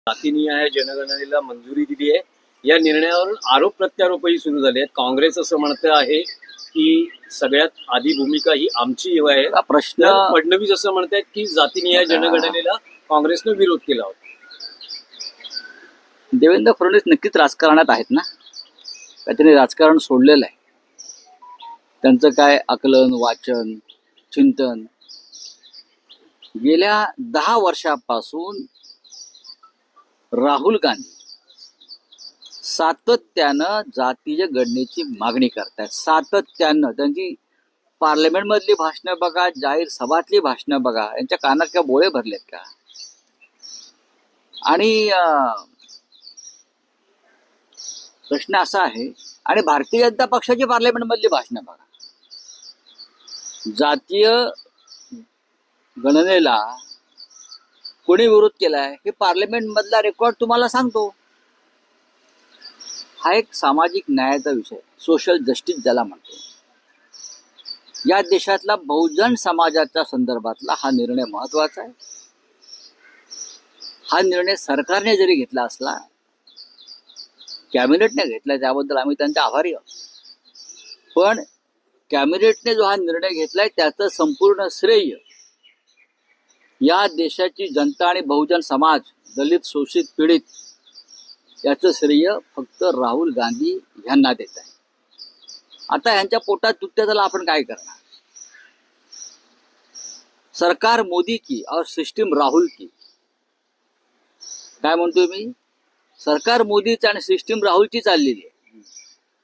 जातीनिहाय जनगणनेला मंजुरी दिली आहे. या निर्णयावरून आरोप प्रत्यारोपही सुरू झाले आहेत. काँग्रेस असं म्हणतं आहे की सगळ्यात आधी भूमिका ही आमची आहे. प्रश्न फडणवीस असं म्हणतात की जातीनिहाय जनगणनेला काँग्रेसनं विरोध केला होता. देवेंद्र फडणवीस नक्कीच राजकारणात आहेत ना, का त्यांनी राजकारण सोडलेलं आहे. त्यांचं काय आकलन, वाचन, चिंतन गेल्या 10 वर्षापासून राहुल गांधी सातत्यानं जातीय गणनेची मागणी करतात. सातत्यानं त्यांची पार्लमेंट मधली भाषणं बघा, जाहीर सभातली भाषणं बघा, यांच्या कानात का बोळे भरलेत का? आणि प्रश्न असा आहे, आणि भारतीय जनता पक्षाची पार्लमेंट मधली भाषणं बघा. जातीय गणनेला कोणी विरोध केलाय हे पार्लमेंट मधला रेकॉर्ड तुम्हाला सांगतो. हा एक सामाजिक न्यायाचा विषय, सोशल जस्टिस ज्याला म्हणतो. या देशातला बहुजन समाजाच्या संदर्भातला हा निर्णय महत्वाचा आहे. हा निर्णय सरकारने जरी घेतला असला, कॅबिनेटने घेतला, त्याबद्दल आम्ही त्यांचे आभारी आहोत. पण कॅबिनेटने जो हा निर्णय घेतलाय त्याचं संपूर्ण श्रेय या देशाची जनता आणि बहुजन समाज, दलित, शोषित, पीडित याचं श्रेय फक्त राहुल गांधी यांना देत आहे. आता ह्यांच्या पोटात दुखते, त्याला आपण काय करणार? सरकार मोदी की और सिस्टीम राहुल की. काय म्हणतोय मी? सरकार मोदीची आणि सिस्टीम राहुलची चाललेली आहे.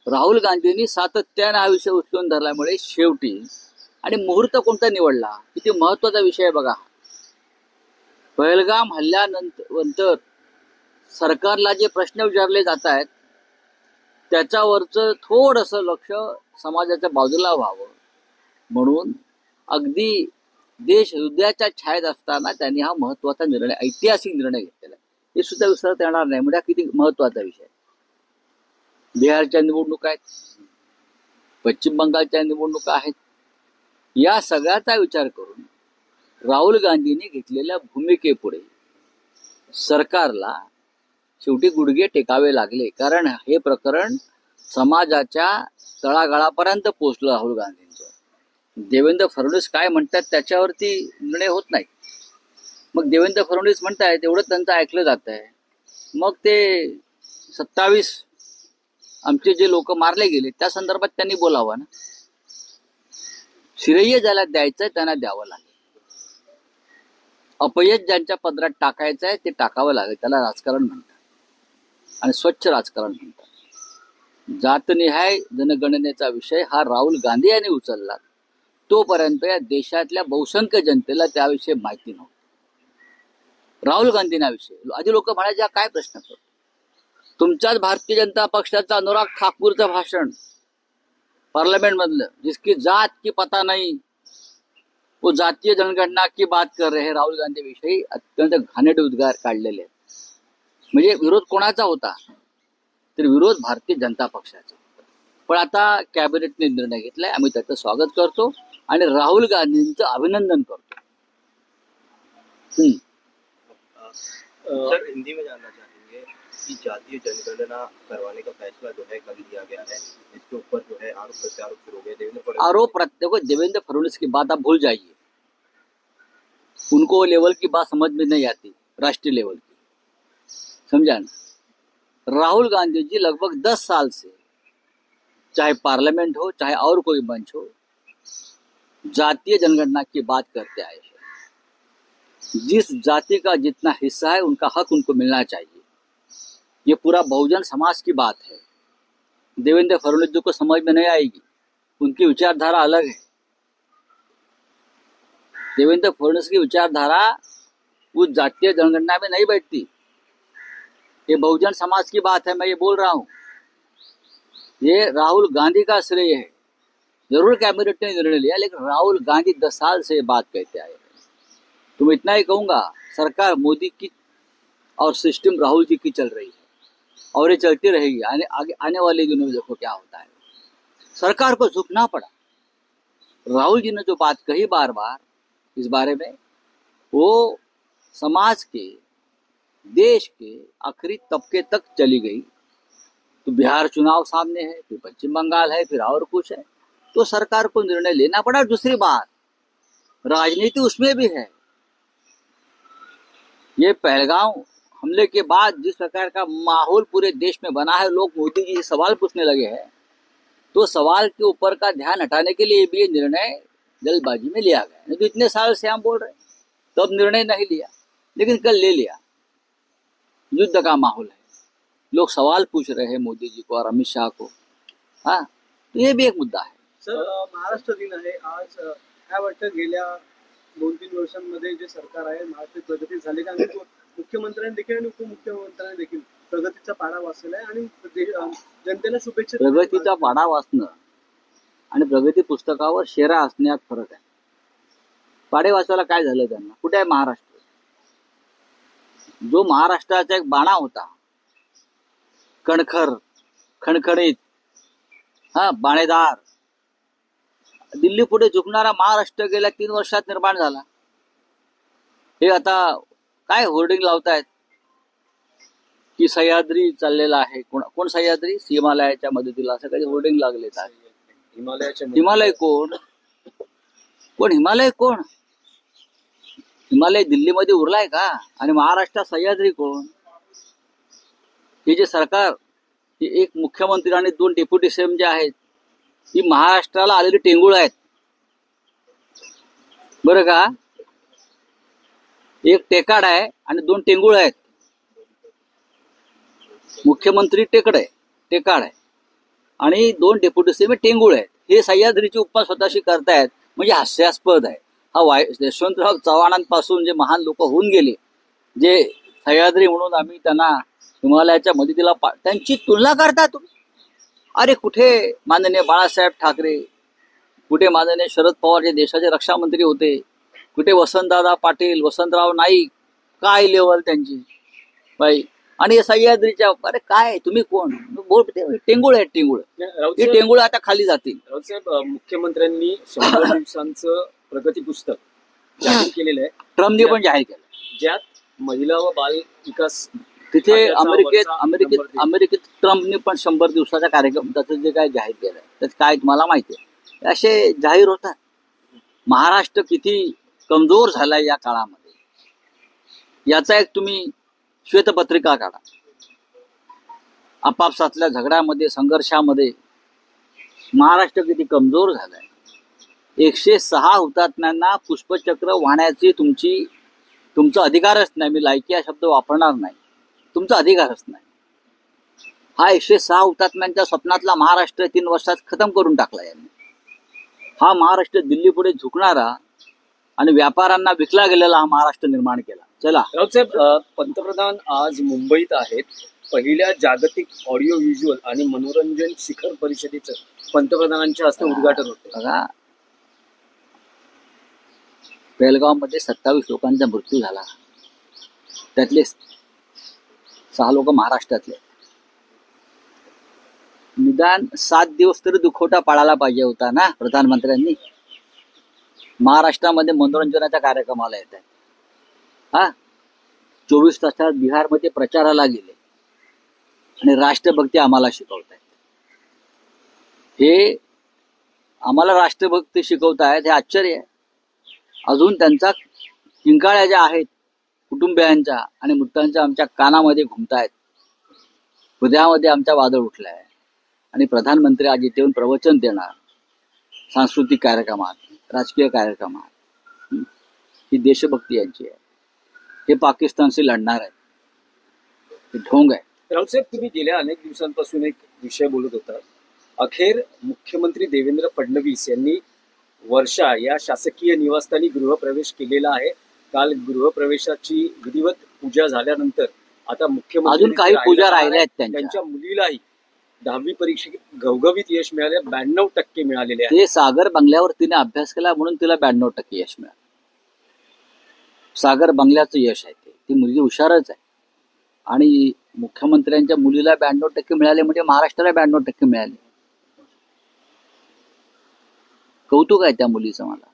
राहुल गांधींनी सातत्याने हा विषय उचलून धरल्यामुळे शेवटी, आणि मुहूर्त कोणता निवडला, किती महत्वाचा विषय आहे बघा. पहलगाम हल्ल्यानंतर सरकारला जे प्रश्न विचारले जात आहेत त्याच्यावरचं थोडंसं लक्ष समाजाच्या बाजूला व्हावं म्हणून अगदी देश हृदयाच्या छायेत असताना त्यांनी हा महत्वाचा निर्णय, ऐतिहासिक निर्णय घेतलेला आहे. हे सुद्धा विसरता येणार नाही. म्हणजे किती महत्वाचा विषय. बिहारच्या निवडणुका आहेत, पश्चिम बंगालच्या निवडणुका आहेत. या सगळ्याचा विचार करून राहुल गांधींनी घेतलेल्या भूमिकेपुढे सरकारला शेवटी गुडघे टेकावे लागले. कारण हे प्रकरण समाजाच्या तळागाळापर्यंत पोहोचलं. राहुल गांधींचं, देवेंद्र फडणवीस काय म्हणतात त्याच्यावरती निर्णय होत नाही. मग देवेंद्र फडणवीस म्हणतायत एवढं त्यांचं ऐकलं जात आहे. मग ते 27 आमचे जे लोक मारले गेले त्या संदर्भात त्यांनी बोलावं ना. श्रेय ज्याला द्यायचंय त्यांना द्यावं लागेल. अपयश ज्यांच्या पदरात टाकायचं आहे ते टाकावं लागेल. त्याला राजकारण म्हणतात, आणि स्वच्छ राजकारण म्हणतात. जातनिहाय जनगणनेचा विषय हा राहुल गांधी यांनी उचलला. तोपर्यंत या देशातल्या बहुसंख्य जनतेला त्याविषयी माहिती नव्हती. राहुल गांधींविषयी आधी लोक म्हणायचे काय प्रश्न करतो. तुमच्याच भारतीय जनता पक्षाचा अनुराग ठाकूरचं भाषण पार्लियामेंट मधलं, जिसकी जात की पता नहीं वो जातीय जनगणना की बात कर रहे, राहुल गांधी विषयी अत्यंत घाणेरडे उद्गार काढलेले आहेत. म्हणजे विरोध कोणाचा होता? तर विरोध भारतीय जनता पक्षाचा. पण आता कॅबिनेटने निर्णय घेतलाय, आम्ही त्याचं स्वागत करतो आणि राहुल गांधींचं अभिनंदन करतो. सर, हिंदी में जानना चाहेंगे कि जातीय जनगणना करवाने का फैसला जो है कल लिया गया है, इसके ऊपर जो है आरोप प्रत्यारोप शुरू हो गए. आरोप प्रत्यारोप देवेंद्र फडणवीस की बात आप भूल जाइए. उनको लेवल की बात समझ में नहीं आती, राष्ट्रीय लेवल की. समझा ना. राहुल गांधी जी लगभग 10 साल से, चाहे पार्लियामेंट हो चाहे और कोई मंच हो, जातीय जनगणना की बात करते आए हैं. जिस जाति का जितना हिस्सा है उनका हक उनको मिलना चाहिए. ये पूरा बहुजन समाज की बात है. देवेंद्र फडणवीस जी को समझ में नहीं आएगी, उनकी विचारधारा अलग है. देवेंद्र फडणवीस की विचारधारा उस जातीय जनगणना में नहीं बैठती. ये बहुजन समाज की बात है, मैं ये बोल रहा हूं. ये राहुल गांधी का श्रेय है. जरूर कैबिनेट ने निर्णय लिया, लेकिन राहुल गांधी 10 साल से ये बात कहते आए हैं. तो मैं इतना ही कहूंगा, सरकार मोदी की और सिस्टम राहुल जी की चल रही है और ये चलती रहेगी. आने वाले दिनों में देखो क्या होता है. सरकार को झुकना पड़ा. राहुल जी ने जो बात कही बार बार इस बारे में, वो समाज के देश के आखिरी तबके तक चली गई। तो बिहार चुनाव सामने है, फिर पश्चिम बंगाल है, फिर और कुछ है, तो सरकार को निर्णय लेना पड़ा। दूसरी बात, राजनीति उसमें भी है। ये पहलगांव हमले के बाद जिस प्रकार का माहौल पूरे देश में बना है, लोग मोदी जी से सवाल पूछने लगे हैं, तो सवाल के ऊपर का ध्यान हटाने के लिए भी ये निर्णय जल्दबाजी में लिया गया। नहीं तो इतने साल से हम बोल रहे हैं, तब निर्णय नहीं लिया, लेकिन कल ले लिया। युद्ध का माहौल है, लोग सवाल पूछ रहे हैं मोदी जी को और अमित शाह को। हाँ, तो ये भी एक मुद्दा है। सर, महाराष्ट्र दिन आहे आज. काय वाटतं गेल्या 2-3 वर्षांमध्ये जे सरकार आहे महाराष्ट्रात प्रगती झाली का? आणि मुख्यमंत्र्यांनी देखील आणि उपमुख्यमंत्र्यांनी देखील प्रगतीचा पाढा वाचलेला आहे आणि जनतेला शुभेच्छा. प्रगतीचा पाढा वाचणं आणि प्रगती पुस्तकावर शेरा असण्यात फरक आहे. पाढे वाचायला काय झालं त्यांना? कुठे आहे महाराष्ट्र? जो महाराष्ट्राचा एक बाणा होता, कणखर, खणखणीत, बाणेदार, दिल्ली पुढे झुकणारा महाराष्ट्र गेल्या 3 वर्षात निर्माण झाला. हे आता काय होर्डिंग लावतायत की सह्याद्री चाललेला आहे. कोण सह्याद्री? हिमालयाच्या मदतीला, असं काही होर्डिंग लागलेत आहे. हिमालय कोण? हिमालय कोण? हिमालय दिल्लीमध्ये उरलाय का? आणि महाराष्ट्रात सह्याद्री कोण? हे जे सरकार, हे एक मुख्यमंत्री आणि 2 डेप्युटी सीएम जे आहेत, ही महाराष्ट्राला आलेली टेंगुळ आहेत, बरं का? एक टेकाड आहे आणि 2 टेंगुळ आहेत. मुख्यमंत्री टेकाड आहे आणि 2 डेप्युटी सीएम टेंगुळ आहेत. हे सह्याद्रीची उपमा स्वतःशी करतायत, म्हणजे हास्यास्पद आहे. हा यशवंतराव चव्हाणांपासून जे महान लोक होऊन गेले, जे सह्याद्री म्हणून आम्ही त्यांना हिमालयाच्या मदतीला त्यांची तुलना करता तुम्ही. अरे कुठे माननीय बाळासाहेब ठाकरे, कुठे माननीय शरद पवार जे देशाचे रक्षा मंत्री होते, कुठे वसंतदादा पाटील, वसंतराव नाईक, काय लेवल त्यांची बाई. आणि सह्याद्रीच्या, अरे काय तुम्ही कोण? टेंगुळ आहेत, टेंगुळ. ही टेंगुळ आता खाली जातील. राऊतसाहेब, मुख्यमंत्र्यांनी 100 दिवसांचं प्रगती पुस्तक जाहीर केलेलं आहे. ट्रम्पने पण जाहीर केलं, ज्यात महिला व बाल विकास तिथे अमेरिकेत ट्रम्पने पण 100 दिवसाचा कार्यक्रम त्याचं जे काय जाहीर केलंय, त्यात काय तुम्हाला माहिती आहे, असे जाहीर होतात. महाराष्ट्र किती कमजोर झालाय या काळामध्ये, याचा एक तुम्ही श्वेतपत्रिका काढा. आपापसातल्या झगड्यामध्ये, संघर्षामध्ये महाराष्ट्र किती कमजोर झालाय. 106 हुतात्म्यांना पुष्पचक्र वाहण्याची तुमचा अधिकारच नाही. मी लायकी हा शब्द वापरणार नाही, तुमचा अधिकारच नाही. हा 106 हुतात्म्यांच्या स्वप्नातला महाराष्ट्र 3 वर्षात खतम करून टाकला यांनी. हा महाराष्ट्र दिल्ली पुढे झुकणारा आणि व्यापाऱ्यांना विकला गेलेला हा महाराष्ट्र निर्माण केला. चला राऊतसाहेब, पंतप्रधान आज मुंबईत आहेत. पहिल्या जागतिक ऑडिओ व्हिज्युअल आणि मनोरंजन शिखर परिषदेचं पंतप्रधानांच्या हस्ते उद्घाटन होतं. बघा, बेलगावमध्ये 27 लोकांचा मृत्यू झाला, त्यातले 6 लोक महाराष्ट्रातले. निदान 7 दिवस तरी दुखवटा पाळायला पाहिजे होता ना प्रधानमंत्र्यांनी. महाराष्ट्रामध्ये मनोरंजनाच्या कार्यक्रमाला येत आहेत. 24 तासात बिहारमध्ये प्रचाराला गेले आणि राष्ट्रभक्ती आम्हाला शिकवत आहेत. हे आम्हाला राष्ट्रभक्ती शिकवतायत, हे आश्चर्य आहे. अजून त्यांचा किंकाळ्या ज्या आहेत कुटुंबियांच्या आणि मृतांच्या आमच्या कानामध्ये घुमतायत, हृदयामध्ये आमच्या वादळ उठलं आहे. आणि प्रधानमंत्री आज इथे येऊन प्रवचन देणार, सांस्कृतिक कार्यक्रमात, राजकीय कार्यक्रमात, ही देशभक्ती यांची आहे. हे पाकिस्तानशी लढणार आहे, हे ढोंग आहे. राऊतसाहेब, तुम्ही गेल्या अनेक दिवसांपासून एक विषय बोलत होता. अखेर मुख्यमंत्री देवेंद्र फडणवीस यांनी वर्षा या शासकीय निवासस्थानी गृहप्रवेश केलेला आहे. काल गृहप्रवेशाची विधिवत पूजा झाल्यानंतर आता मुख्यमंत्री अजून काही पूजा राहिल्या आहेत त्यांच्या मुलीलाही 10वी परीक्षेत घवघवीत यश मिळाले, 92% मिळालेले आहे. ते सागर बंगल्यावर तिने अभ्यास केला म्हणून तिला 92% यश मिळालं. सागर बंगल्याचं यश आहे ते. ती मुलगी हुशारच आहे. आणि मुख्यमंत्र्यांच्या मुलीला 92% मिळाले म्हणजे महाराष्ट्राला 92% मिळाले. कौतुक आहे त्या मुलीचं मला.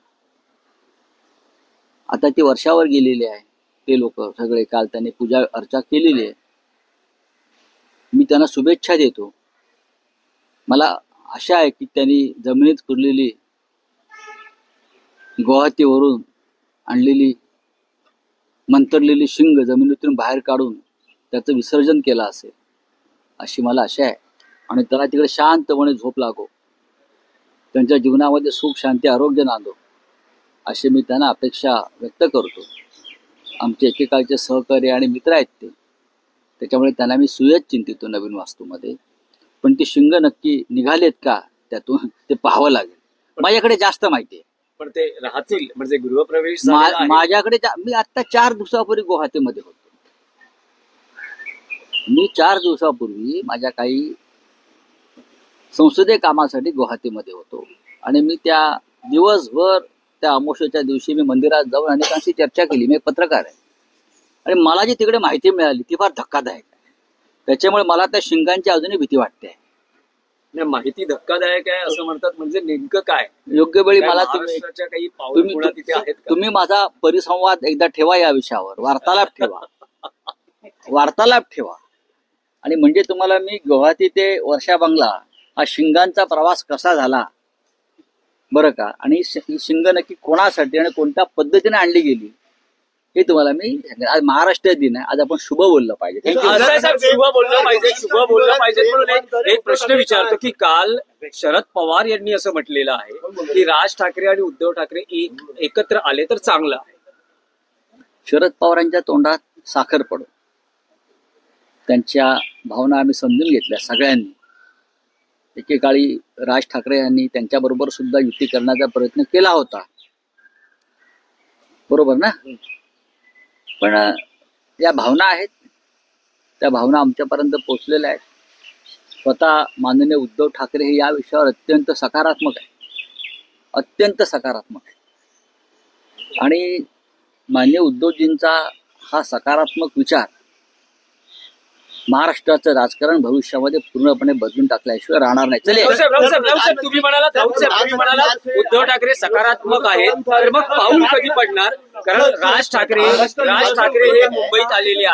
आता ती वर्षावर गेलेली आहे. ते लोक सगळे काल त्यांनी पूजा अर्चा केलेली आहे. मी त्यांना शुभेच्छा देतो. मला आशा आहे की त्यांनी जमिनीत पुरलेली गुवाहाटीवरून आणलेली मंतरलेली शिंग जमिनीतून बाहेर काढून त्याचं विसर्जन केलं असेल अशी मला आशा आहे. आणि त्याला तिकडे शांतपणे झोप लागो, त्यांच्या जीवनामध्ये सुख शांती आरोग्य नांदो अशी मी त्यांना अपेक्षा व्यक्त करतो. आमचे एकेकाळचे सहकारी आणि मित्र आहेत ते, त्याच्यामुळे त्यांना मी सुयच चिंतितो नवीन वास्तूमध्ये. पण ती शिंग नक्की निघालेत का त्यातून ते पाहावं लागेल. माझ्याकडे जास्त माहिती आहे. पण ते राहतील म्हणजे गृहप्रवेश झालेला आहे. माझ्याकडे मी आता 4 दिवसापूर्वी गुवाहाटीमध्ये होतो. मी 4 दिवसापूर्वी माझ्या काही संसदीय कामासाठी गुवाहाटीमध्ये होतो आणि मी त्या दिवसभर त्या अमावस्येच्या दिवशी मी मंदिरात जाऊन अनेकांशी चर्चा केली. मी एक पत्रकार आहे आणि मला जी तिकडे माहिती मिळाली ती फार धक्कादायक आहे. त्याच्यामुळे मला त्या शिंगांची अजूनही भीती वाटते. नाही, माहिती धक्कादायक आहे असं म्हणतात म्हणजे नेमकं काय? योग्य वेळी काय मला महाराष्ट्राच्या काही पाऊल खुणा तिथे आहेत का? तुम्ही माझा परिसंवाद एकदा ठेवा या विषयावर, वार्तालाप ठेवा आणि म्हणजे तुम्हाला मी गुवाहाटी ते वर्षा बंगला हा शिंगांचा प्रवास कसा झाला बरं का, आणि ही शिंग नक्की कोणासाठी आणि कोणत्या पद्धतीने आणली गेली हे तुम्हाला मी आज महाराष्ट्र दिन आहे, आज आपण शुभ बोललं पाहिजे. शुभ बोललं पाहिजे म्हणून एक प्रश्न विचारतो की काल शरद पवार यांनी असं म्हटलेलं आहे की राज ठाकरे आणि उद्धव ठाकरे एकत्र आले तर चांगलं आहे. शरद पवारांच्या तोंडात साखर पडो, त्यांच्या भावना आम्ही समजून घेतल्या सगळ्यांनी. एकेकाळी राज ठाकरे यांनी त्यांच्याबरोबर सुद्धा युती करण्याचा प्रयत्न केला होता, बरोबर ना. पण या भावना आहेत, त्या भावना आमच्यापर्यंत पोहोचलेल्या आहेत. स्वतः माननीय उद्धव ठाकरे हे या विषयावर अत्यंत सकारात्मक आहे. आणि माननीय उद्धवजींचा हा सकारात्मक विचार महाराष्ट्राचं राजकारण भविष्यामध्ये पूर्णपणे बदलून टाकल्याशिवाय राहणार नाही. तुम्ही म्हणालात उद्धव ठाकरे सकारात्मक आहेत, तर मग पाऊल कधी पडणार? कारण राज ठाकरे हे मुंबईत आलेले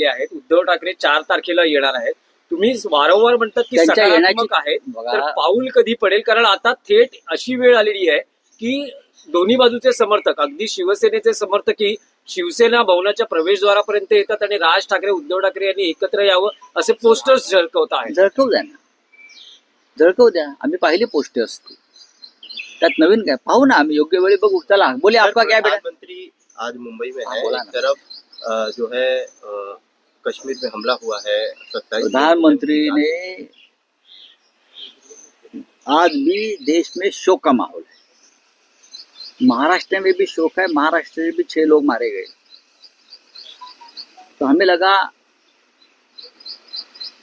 आहेत. उद्धव ठाकरे 4 तारखेला येणार आहेत. तुम्ही वारंवार म्हणतात की सकारात्मक आहेत, तर पाऊल कधी पडेल? कारण आता थेट अशी वेळ आलेली आहे की दोन्ही बाजूचे समर्थक, अगदी शिवसेनेचे समर्थकही शिवसेना भवनाच्या प्रवेशद्वारापर्यंत येतात आणि राज ठाकरे उद्धव ठाकरे यांनी एकत्र यावं असे पोस्टर्स झळकवत आहेत. झळकवू द्या, आम्ही पाहिले पोस्टर्स, त्यात नवीन काय पाहू ना, आम्ही योग्य वेळी बघू. चला बोले आपका क्या बेटा. प्रधानमंत्री आज मुंबई में है, एक तरफ जो है कश्मीर में हमला हुआ है, प्रधानमंत्री ने आज भी देश में शोक का माहौल है. महाराष्ट्र में भी शोक है, महाराष्ट्र में भी 6 लोग मारे गए. तो हमें लगा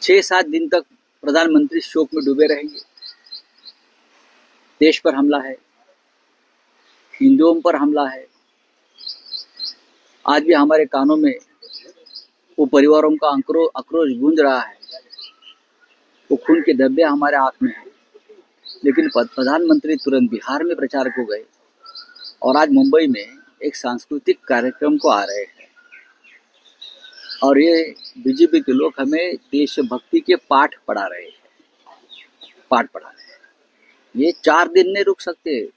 6-7 दिन तक प्रधानमंत्री शोक में डूबे रहेंगे. देश पर हमला है, हिंदुओं पर हमला है. आज भी हमारे कानों में वो परिवारों का आक्रोश गूंज रहा है, वो खून के धब्बे हमारे आंख में है. लेकिन प्रधानमंत्री तुरंत बिहार में प्रचार को गए और आज मुंबई में एक सांस्कृतिक कार्यक्रम को आ रहे हैं. और ये बीजेपी के लोग हमें देशभक्ति के पाठ पढ़ा रहे हैं. ये 4 दिन नहीं रुक सकते.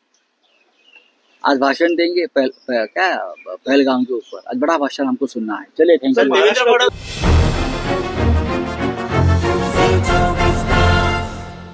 आज भाषण देंगे पहलगाम के ऊपर. आज बड़ा भाषण हमको सुनना है. चलिए, थैंक यू.